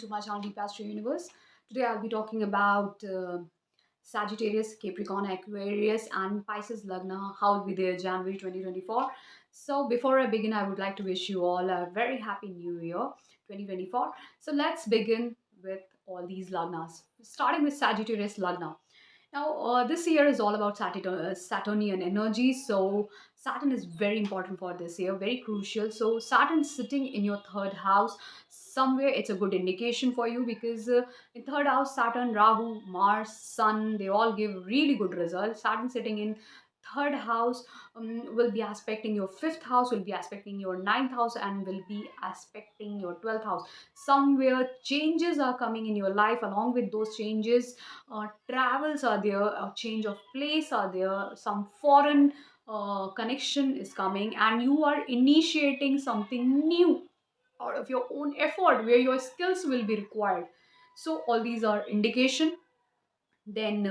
to my channel Deep Astro Universe. Today I'll be talking about Sagittarius, Capricorn, Aquarius, and Pisces Lagna. How will be there January 2024. So before I begin, I would like to wish you all a very happy New Year 2024. So let's begin with all these Lagnas. Starting with Sagittarius Lagna. Now, this year is all about Saturnian energy. So, Saturn is very important for this year, very crucial. So, Saturn sitting in your third house, somewhere it's a good indication for you because in third house, Saturn, Rahu, Mars, Sun, they all give really good results. Saturn sitting in third house will be aspecting your fifth house, will be aspecting your ninth house, and will be aspecting your 12th house. Somewhere changes are coming in your life. Along with those changes, travels are there, a change of place are there, some foreign connection is coming, and you are initiating something new out of your own effort where your skills will be required. So all these are indication. Then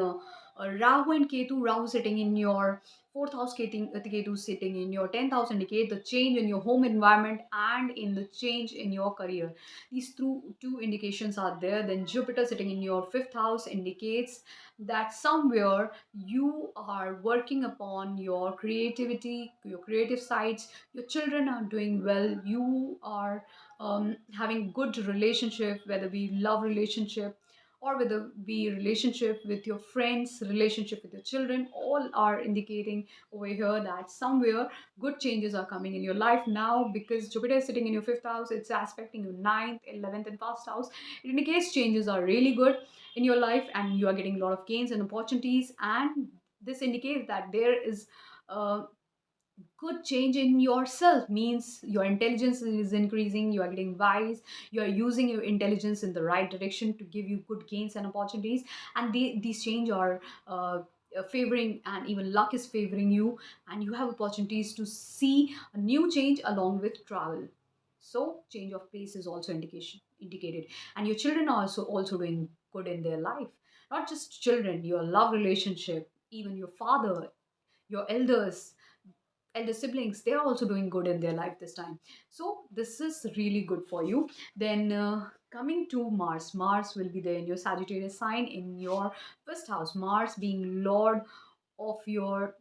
Rahu and Ketu, Rahu sitting in your fourth house, Ketu sitting in your 10th house, indicate the change in your home environment and in the change in your career. These two indications are there. Then Jupiter sitting in your fifth house indicates that somewhere you are working upon your creativity, your creative sides. Your children are doing well. You are having good relationship, whether be love relationship or whether be relationship with your friends, relationship with your children, all are indicating over here that somewhere good changes are coming in your life now. Because Jupiter is sitting in your fifth house, it's aspecting your ninth, 11th, and first house. It indicates changes are really good in your life and you are getting a lot of gains and opportunities. And this indicates that there is good change in yourself, means your intelligence is increasing, you are getting wise, you are using your intelligence in the right direction to give you good gains and opportunities. And these change are favoring, and even luck is favoring you, and you have opportunities to see a new change along with travel. So change of place is also indicated, and your children are also doing good in their life. Not just children, your love relationship, even your father, your elder siblings, they are also doing good in their life this time. So this is really good for you. Then coming to Mars, Mars will be there in your Sagittarius sign in your first house. Mars being lord of your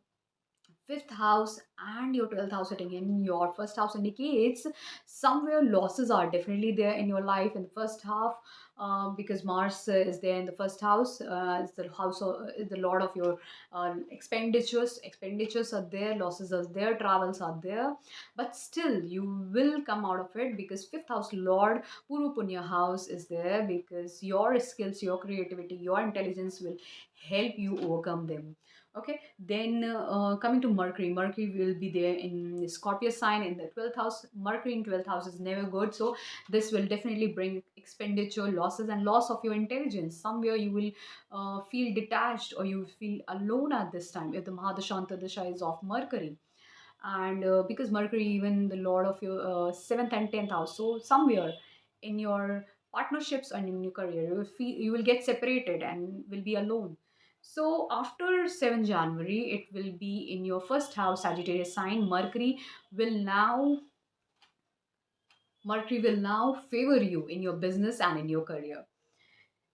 fifth house and your 12th house sitting in your first house indicates somewhere losses are definitely there in your life in the first half, because Mars is there in the first house. It's the house is the lord of your expenditures are there, losses are there, travels are there, but still you will come out of it because fifth house lord Puru Punya house is there, because your skills, your creativity, your intelligence will help you overcome them. Okay, then coming to Mercury, Mercury will be there in Scorpio sign in the 12th house. Mercury in 12th house is never good, so this will definitely bring expenditure, losses, and loss of your intelligence. Somewhere you will feel detached or you feel alone at this time if the Mahadashanta Dasha is of Mercury. And because Mercury, even the lord of your 7th and 10th house, so somewhere in your partnerships and in your career, you will get separated and will be alone. So after 7 January, it will be in your first house, Sagittarius sign. Mercury will now favor you in your business and in your career.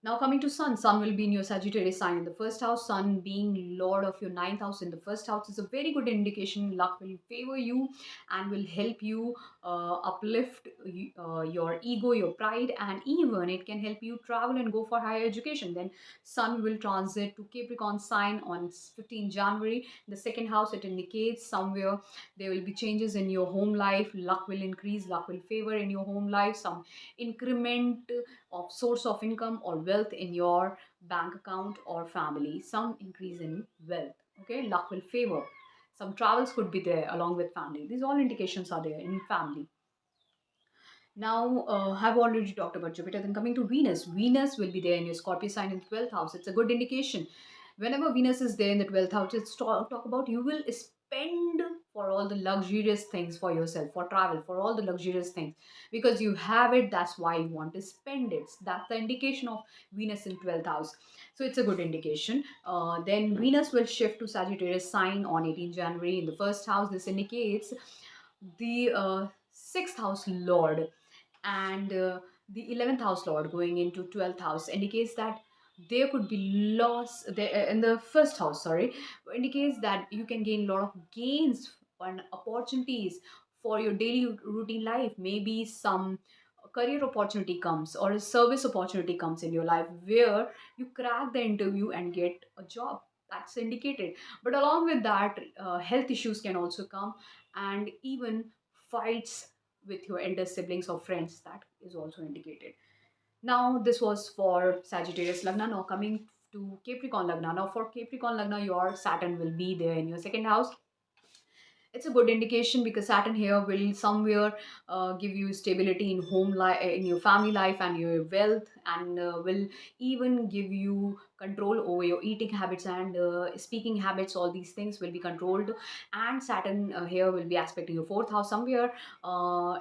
Now coming to Sun, Sun will be in your Sagittarius sign in the first house. Sun being Lord of your ninth house in the first house is a very good indication. Luck will favor you and will help you uplift your ego, your pride, and even it can help you travel and go for higher education. Then Sun will transit to Capricorn sign on 15 January. The second house, it indicates somewhere there will be changes in your home life. Luck will increase, luck will favor in your home life. Some increment of source of income or wealth in your bank account or family, some increase in wealth. Okay, luck will favor. Some travels could be there along with family. These all indications are there in family. Now, I've already talked about Jupiter. Then coming to Venus, Venus will be there in your Scorpio sign in the 12th house. It's a good indication. Whenever Venus is there in the 12th house, it's talk about you will spend for all the luxurious things for yourself, for travel, for all the luxurious things. Because you have it, that's why you want to spend it. That's the indication of Venus in 12th house. So it's a good indication. Then Venus will shift to Sagittarius sign on 18 January in the first house. This indicates the sixth house lord and The 11th house lord going into 12th house indicates that there could be loss there in the first house, sorry, indicates that you can gain a lot of gains and opportunities for your daily routine life. Maybe some career opportunity comes or a service opportunity comes in your life where you crack the interview and get a job. That's indicated. But along with that, health issues can also come, and even fights with your elder siblings or friends, that is also indicated. Now this was for Sagittarius Lagna. Now coming to Capricorn Lagna. Now for Capricorn Lagna, your Saturn will be there in your second house. It's a good indication because Saturn here will somewhere give you stability in home life, in your family life and your wealth, and will even give you control over your eating habits and speaking habits. All these things will be controlled. And Saturn here will be aspecting your fourth house somewhere,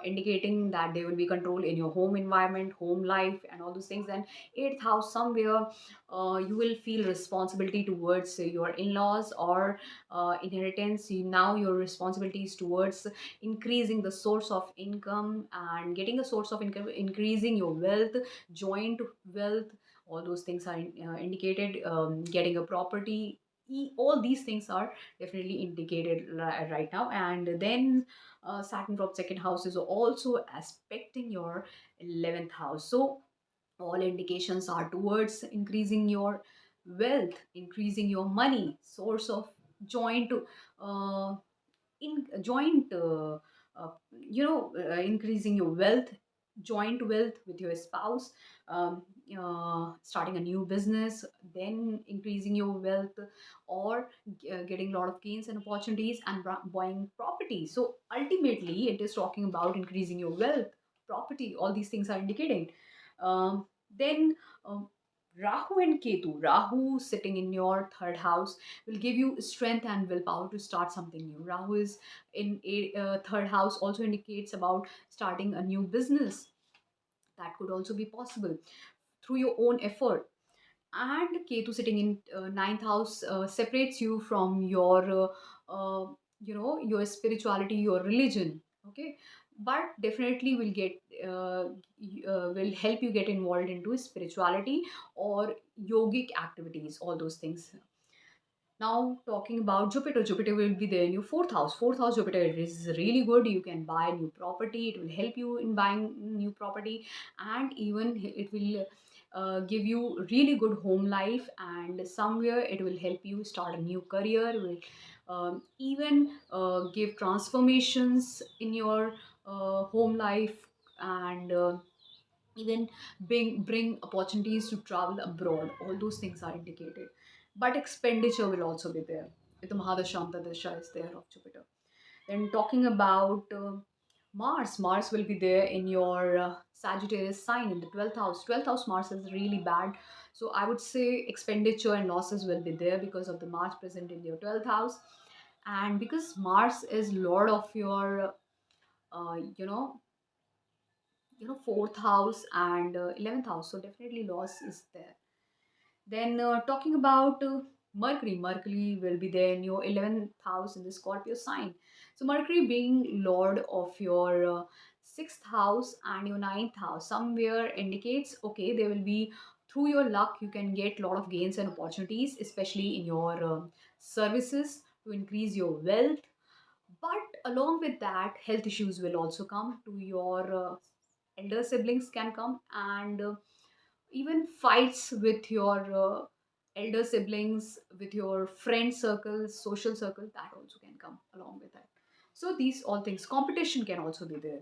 indicating that there will be control in your home environment, home life, and all those things. And eighth house somewhere, you will feel responsibility towards your in-laws or inheritance. Now your responsibility is towards increasing the source of income and getting a source of income, increasing your wealth, joint wealth. All those things are indicated. Getting a property, all these things are definitely indicated right now. And then Saturn from second house is also aspecting your 11th house. So all indications are towards increasing your wealth, increasing your money, source of joint, uh, in joint increasing your wealth, joint wealth with your spouse, um, starting a new business, then increasing your wealth, or getting a lot of gains and opportunities and buying property. So ultimately it is talking about increasing your wealth, property. All these things are indicating. Then um, Rahu and Ketu, Rahu sitting in your third house will give you strength and willpower to start something new. Rahu is in a third house, also indicates about starting a new business. That could also be possible through your own effort. And Ketu sitting in ninth house separates you from your your spirituality, your religion. Okay, but definitely will get will help you get involved into spirituality or yogic activities, all those things. Now talking about Jupiter, Jupiter will be there in your fourth house. Fourth house Jupiter is really good. You can buy new property. It will help you in buying new property, and even it will give you really good home life. And somewhere it will help you start a new career. Will even give transformations in your home life, and even bring opportunities to travel abroad. All those things are indicated. But expenditure will also be there. The Mahadashanta Dasha is there of Jupiter. Then talking about Mars, Mars will be there in your Sagittarius sign in the 12th house. 12th house Mars is really bad. So I would say expenditure and losses will be there because of the Mars present in your 12th house. And because Mars is lord of your uh, you know fourth house and 11th house, so definitely loss is there. Then talking about Mercury, Mercury will be there in your 11th house in the Scorpio sign. So Mercury being lord of your sixth house and your ninth house somewhere indicates, okay, there will be, through your luck you can get a lot of gains and opportunities, especially in your services, to increase your wealth. But along with that, health issues will also come to your elder siblings can come, and even fights with your elder siblings, with your friend circle, social circle, that also can come along with that. So these all things, competition can also be there.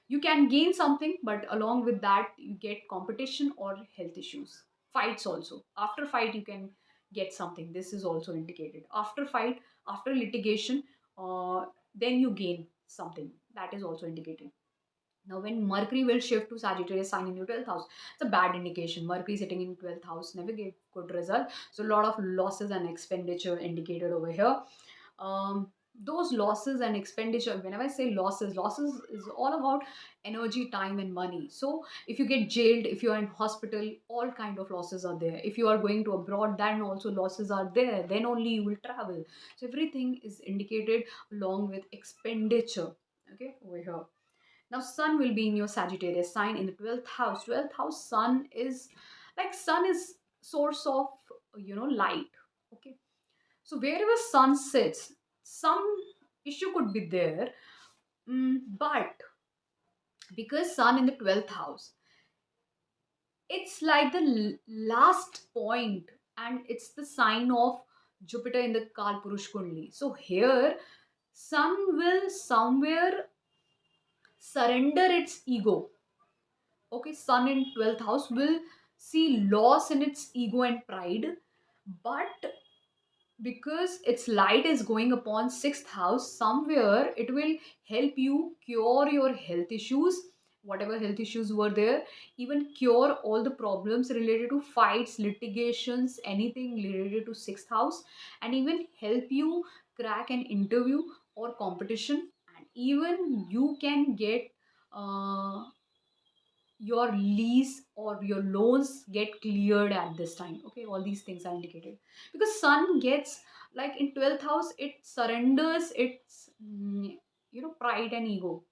You can gain something, but along with that you get competition or health issues. Fights also, after fight you can get something. This is also indicated. After fight, after litigation, then you gain something. That is also indicated. Now, when Mercury will shift to Sagittarius sign in your 12th house, it's a bad indication. Mercury sitting in 12th house never gave good result. So, a lot of losses and expenditure indicated over here. Those losses and expenditure, whenever I say losses, losses is all about energy, time, and money. So, if you get jailed, if you are in hospital, all kind of losses are there. If you are going to abroad, then also losses are there. Then only you will travel. So, everything is indicated along with expenditure. Okay, over here. Now sun will be in your Sagittarius sign in the 12th house. 12th house, sun is like, sun is source of, light. Okay, so wherever sun sits, some issue could be there. But because sun in the 12th house, it's like the last point, and it's the sign of Jupiter in the Kalpurush Kundli. So here sun will somewhere surrender its ego. Okay, sun in 12th house will see loss in its ego and pride, but because its light is going upon 6th house, somewhere it will help you cure your health issues, whatever health issues were there, even cure all the problems related to fights, litigations, anything related to 6th house, and even help you crack an interview or competition, and even you can get uh, your lease or your loans get cleared at this time. Okay, all these things are indicated because sun gets, like, in 12th house, it surrenders its pride and ego.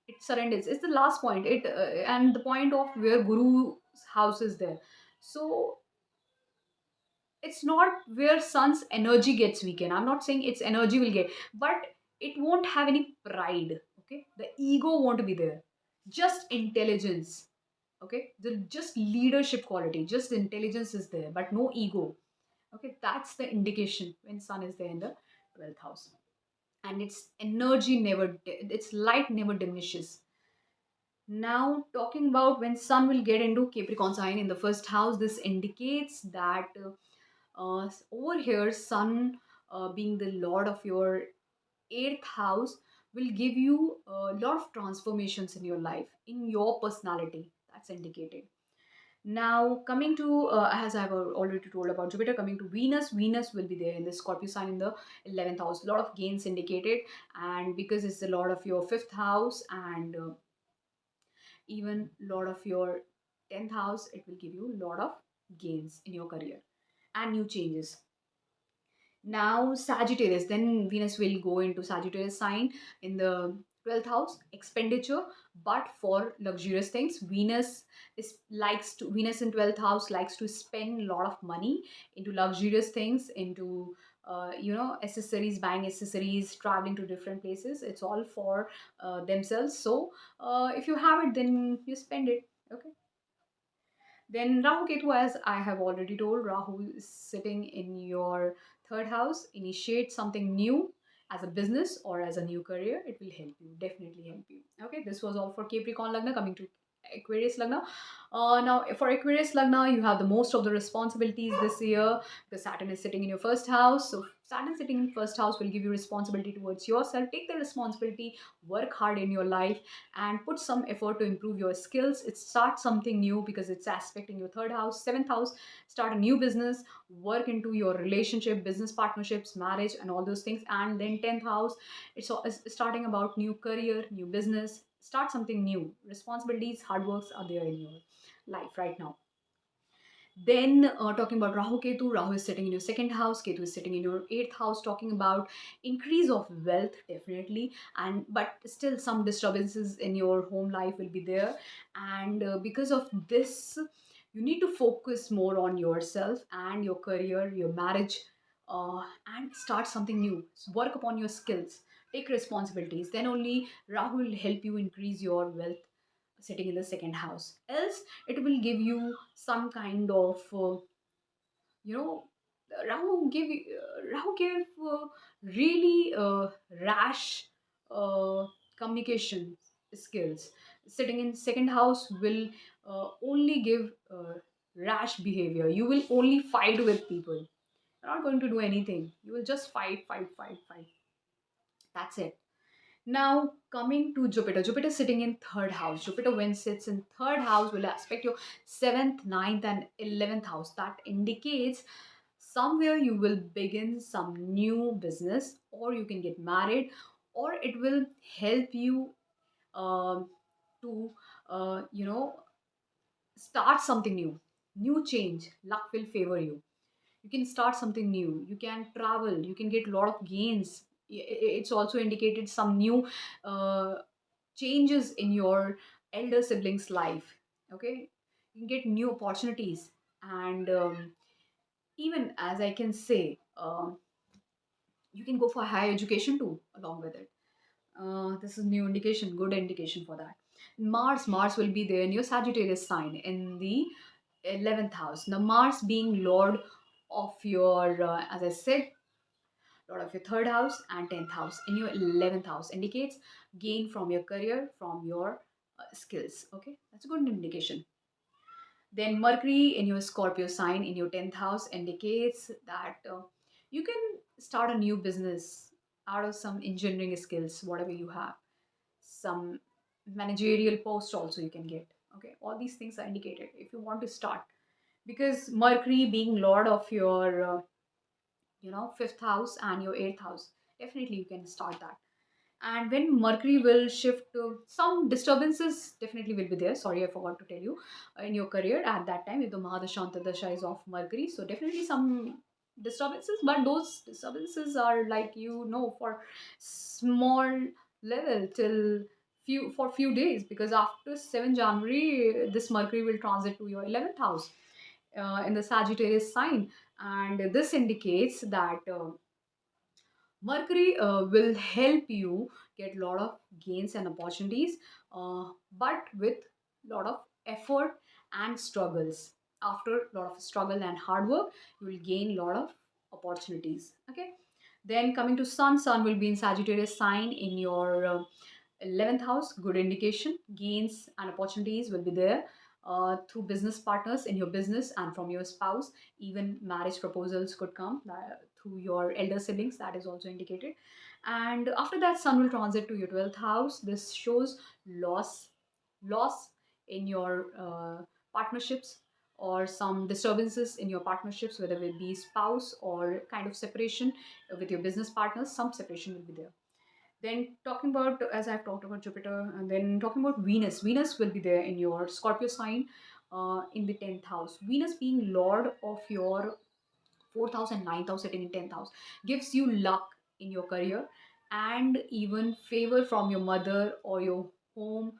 It surrenders, it's the last point, it and the point of where guru's house is there. So it's not where sun's energy gets weakened. I'm not saying its energy will get, but it won't have any pride. Okay, the ego won't be there, just intelligence. Okay, the just leadership quality, just intelligence is there, but no ego. Okay, that's the indication when sun is there in the 12th house, and its energy never its light never diminishes. Now, talking about when sun will get into Capricorn sign in the first house, this indicates that over here sun, being the lord of your 8th house, will give you a lot of transformations in your life, in your personality. That's indicated. Now, coming to, as I've already told about Jupiter, coming to Venus, Venus will be there in the Scorpio sign in the 11th house. A lot of gains indicated, and because it's the lord of your 5th house, and even lord of your 10th house, it will give you a lot of gains in your career and new changes. Now, Sagittarius, then Venus will go into Sagittarius sign in the 12th house, expenditure, but for luxurious things. Venus in 12th house likes to spend a lot of money into luxurious things, into accessories, buying accessories, traveling to different places. It's all for themselves. So if you have it, then you spend it. Okay. Then Rahu Ketu, as I have already told, Rahu is sitting in your third house. Initiate something new as a business or as a new career. It will help you, definitely help you. Okay, this was all for Capricorn Lagna. Coming to Aquarius Lagna. Now, for Aquarius Lagna, you have the most of the responsibilities this year because Saturn is sitting in your first house. So, Saturn sitting in first house will give you responsibility towards yourself. Take the responsibility, work hard in your life, and put some effort to improve your skills. It starts something new because it's aspect in your third house. 7th house, start a new business, work into your relationship, business partnerships, marriage, and all those things. And then 10th house, it's starting about new career, new business, start something new. Responsibilities, hard works are there in your life right now. Then, talking about Rahu Ketu, Rahu is sitting in your second house, Ketu is sitting in your eighth house, talking about increase of wealth, definitely. And but still, some disturbances in your home life will be there. And because of this, you need to focus more on yourself and your career, your marriage, and start something new. Work upon your skills, take responsibilities. Then only Rahu will help you increase your wealth sitting in the second house. Else, it will give you some kind of you know Rahu gave really rash uh, communication skills. Sitting in second house will only give rash behavior. You will only fight with people. You're not going to do anything. You will just fight, fight, fight, fight. That's it. Now, coming to Jupiter, Jupiter sitting in third house. Jupiter, when sits in third house, will aspect your seventh, ninth, and 11th house. That indicates somewhere you will begin some new business, or you can get married, or it will help you um to start something new, new change. Luck will favor you. You can start something new, you can travel, you can get a lot of gains. It's also indicated some new uh, changes in your elder siblings life. Okay, you can get new opportunities, and even as I can say, you can go for higher education too along with it. This is new indication, good indication for that. Mars will be there in your Sagittarius sign in the 11th house. Now, Mars being Lord of your, as I said, Lord of your third house and 10th house in your 11th house indicates gain from your career, from your skills. Okay, that's a good indication. Then Mercury in your Scorpio sign in your 10th house indicates that you can start a new business out of some engineering skills, whatever you have. Some managerial post also you can get. Okay, all these things are indicated if you want to start, because Mercury being Lord of your, fifth house and your eighth house, definitely you can start that. And when Mercury will shift to some disturbances, definitely will be there. Sorry, I forgot to tell you, in your career at that time, if the Mahadashanta Dasha is of Mercury, so definitely some disturbances, but those disturbances are like, for small level till few days, because after 7 January, this Mercury will transit to your 11th house in the Sagittarius sign, and this indicates that. Mercury will help you get a lot of gains and opportunities, but with a lot of effort and struggles. After a lot of struggle and hard work, you will gain a lot of opportunities. Okay. Then coming to Sun will be in Sagittarius sign in your 11th house. Good indication. Gains and opportunities will be there through business partners in your business and from your spouse. Even marriage proposals could come through your elder siblings. That is also indicated. And after that, Sun will transit to your 12th house. This shows loss in your partnerships, or some disturbances in your partnerships, whether it be spouse or kind of separation with your business partners. Some separation will be there. Then talking about, as I've talked about Jupiter, and then talking about Venus will be there in your Scorpio sign in the 10th house. Venus being Lord of your fourth house and ninth house, sitting in 10th house, gives you luck in your career, and even favor from your mother or your home,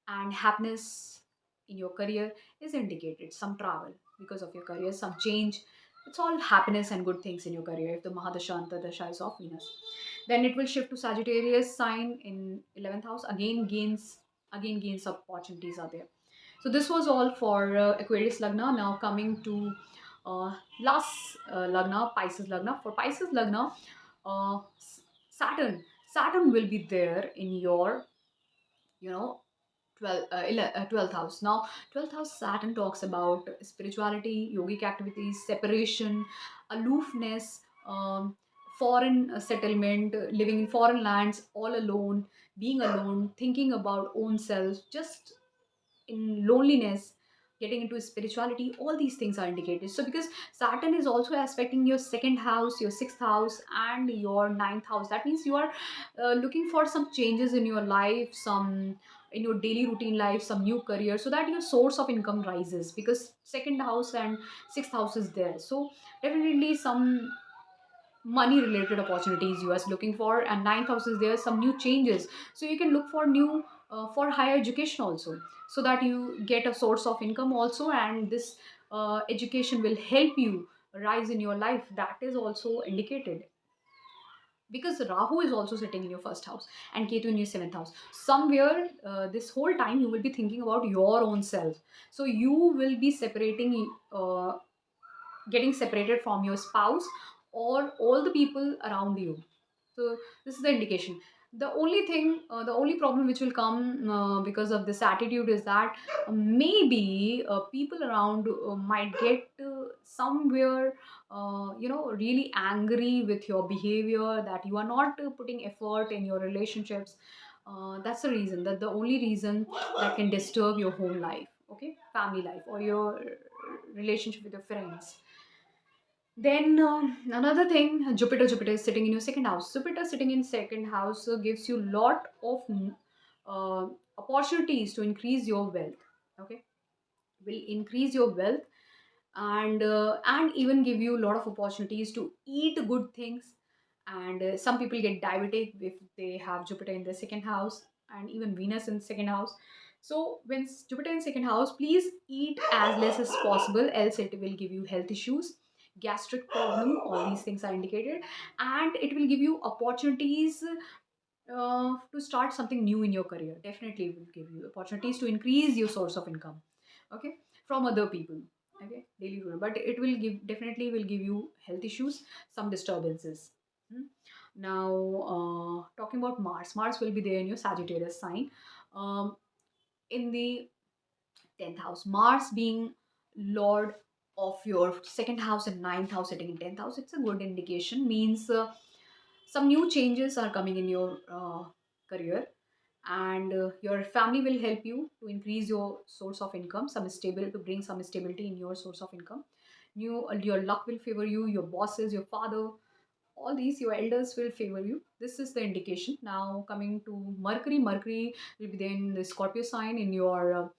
and happiness in your career is indicated. Some travel because of your career, some change. It's all happiness and good things in your career if the Mahadasha Antardasha is of Venus. Then it will shift to Sagittarius sign in 11th house. Again gains opportunities are there. So this was all for Aquarius Lagna. Now coming to last Lagna, Pisces Lagna. For Pisces Lagna, uh, Saturn. Saturn will be there in your, you know, 12th house. Now, 12th house Saturn talks about spirituality, yogic activities, separation, aloofness, foreign settlement, living in foreign lands, all alone, being alone, thinking about own self, just in loneliness, getting into spirituality. All these things are indicated. So because Saturn is also aspecting your second house, your sixth house, and your ninth house, that means you are looking for some changes in your life, some in your daily routine life, some new career, so that your source of income rises, because second house and sixth house is there. So definitely some money related opportunities you are looking for, and ninth house is there, some new changes, so you can look for new for higher education also, so that you get a source of income also, and this education will help you rise in your life. That is also indicated, because Rahu is also sitting in your first house and Ketu in your seventh house. Somewhere this whole time you will be thinking about your own self, so you will be getting separated from your spouse or all the people around you. So this is the indication. The only problem which will come because of this attitude is that maybe people around might get somewhere, really angry with your behavior, that you are not putting effort in your relationships. That's the reason. That the only reason that can disturb your home life, okay, family life, or your relationship with your friends. Then another thing, Jupiter is sitting in your second house. Jupiter sitting in second house gives you lot of uh, opportunities to increase your wealth. Okay, will increase your wealth, and even give you a lot of opportunities to eat good things. And some people get diabetic if they have Jupiter in the second house. and even Venus in second house. So when Jupiter in second house, please eat as less as possible, else it will give you health issues, gastric problem. All these things are indicated, and it will give you opportunities to start something new in your career. Definitely it will give you opportunities to increase your source of income, okay, from other people, okay, daily rule. But it will give, definitely will give you health issues, some disturbances. Hmm. Now, talking about Mars, Mars will be there in your Sagittarius sign, um, in the 10th house. Mars being lord of your second house and ninth house sitting in 10th house, it's a good indication. Means some new changes are coming in your career, and your family will help you to increase your source of income, some stable, to bring some stability in your source of income. New Your luck will favor you, your bosses, your father, all these, your elders will favor you. This is the indication. Now coming to Mercury, Mercury will be there in the Scorpio sign in your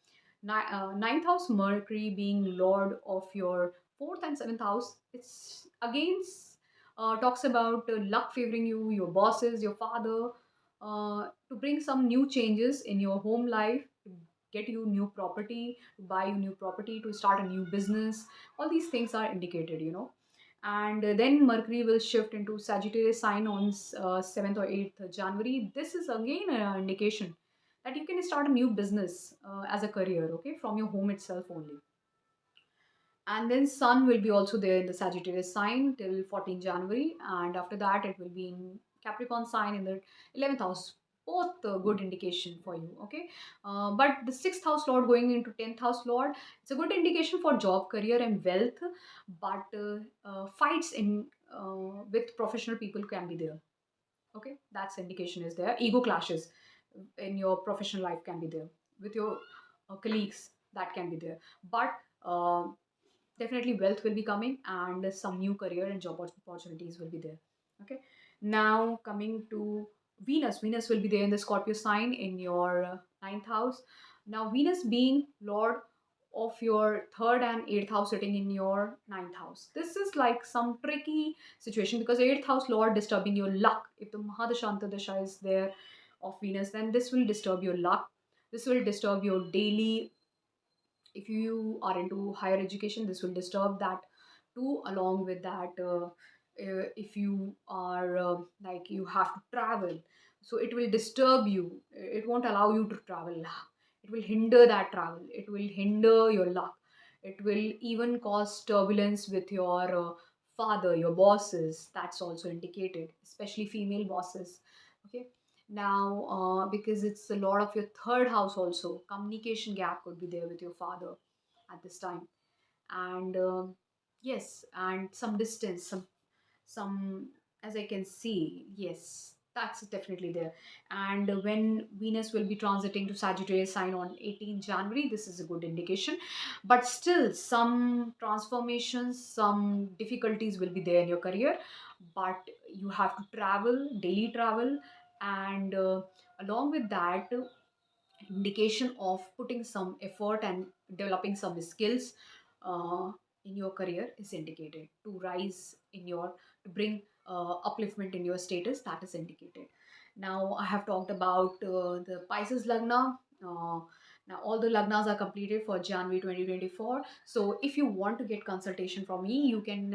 ninth house. Mercury being lord of your fourth and seventh house, it's against, talks about luck favoring you, your bosses, your father, to bring some new changes in your home life, to get you new property, to buy you new property, to start a new business. All these things are indicated, and then Mercury will shift into Sagittarius sign on 7th or 8th January. This is again an indication that you can start a new business as a career, okay, from your home itself only. And then Sun will be also there in the Sagittarius sign till 14 January, and after that it will be in Capricorn sign in the 11th house. Both good indication for you, okay. But the 6th house lord going into 10th house lord, it's a good indication for job, career, and wealth. But fights in with professional people can be there, okay. That's indication is there. Ego clashes in your professional life can be there with your colleagues, that can be there. But definitely wealth will be coming, and some new career and job opportunities will be there, okay. Now coming to Venus, Venus will be there in the Scorpio sign in your ninth house. Now Venus being lord of your third and eighth house sitting in your ninth house, this is like some tricky situation, because eighth house lord disturbing your luck. If the Mahadashanta Dasha is there of Venus, then this will disturb your luck, this will disturb your daily. If you are into higher education, this will disturb that too. Along with that, if you are like you have to travel, so it will disturb you, it won't allow you to travel, it will hinder that travel, it will hinder your luck, it will even cause turbulence with your father, your bosses. That's also indicated, especially female bosses, okay. Now, because it's a lot of your third house, also communication gap could be there with your father at this time. And yes, and some distance, some, as I can see, yes, that's definitely there. And when Venus will be transiting to Sagittarius sign on 18 January, this is a good indication. But still, some transformations, some difficulties will be there in your career. But you have to travel, daily travel, and along with that, indication of putting some effort and developing some skills uh, in your career is indicated, to rise in your, to bring upliftment in your status, that is indicated. Now I have talked about the Pisces Lagna. Now all the Lagnas are completed for January 2024. So if you want to get consultation from me, you can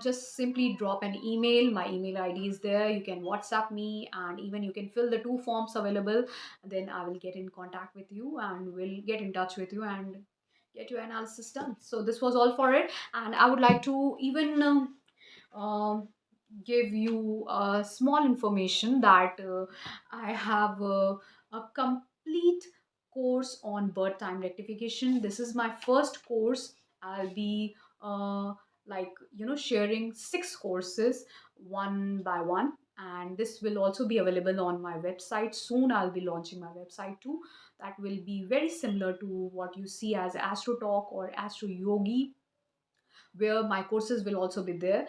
just simply drop an email. My email ID is there. You can WhatsApp me, and even you can fill the two forms available. Then I will get in contact with you and will get in touch with you and get your analysis done. So this was all for it, and I would like to even um, give you small information that I have a complete course on birth time rectification. This is my first course. I'll be like sharing six courses one by one, and this will also be available on my website soon. I'll be launching my website too. That will be very similar to what you see as Astro Talk or Astro Yogi, where my courses will also be there.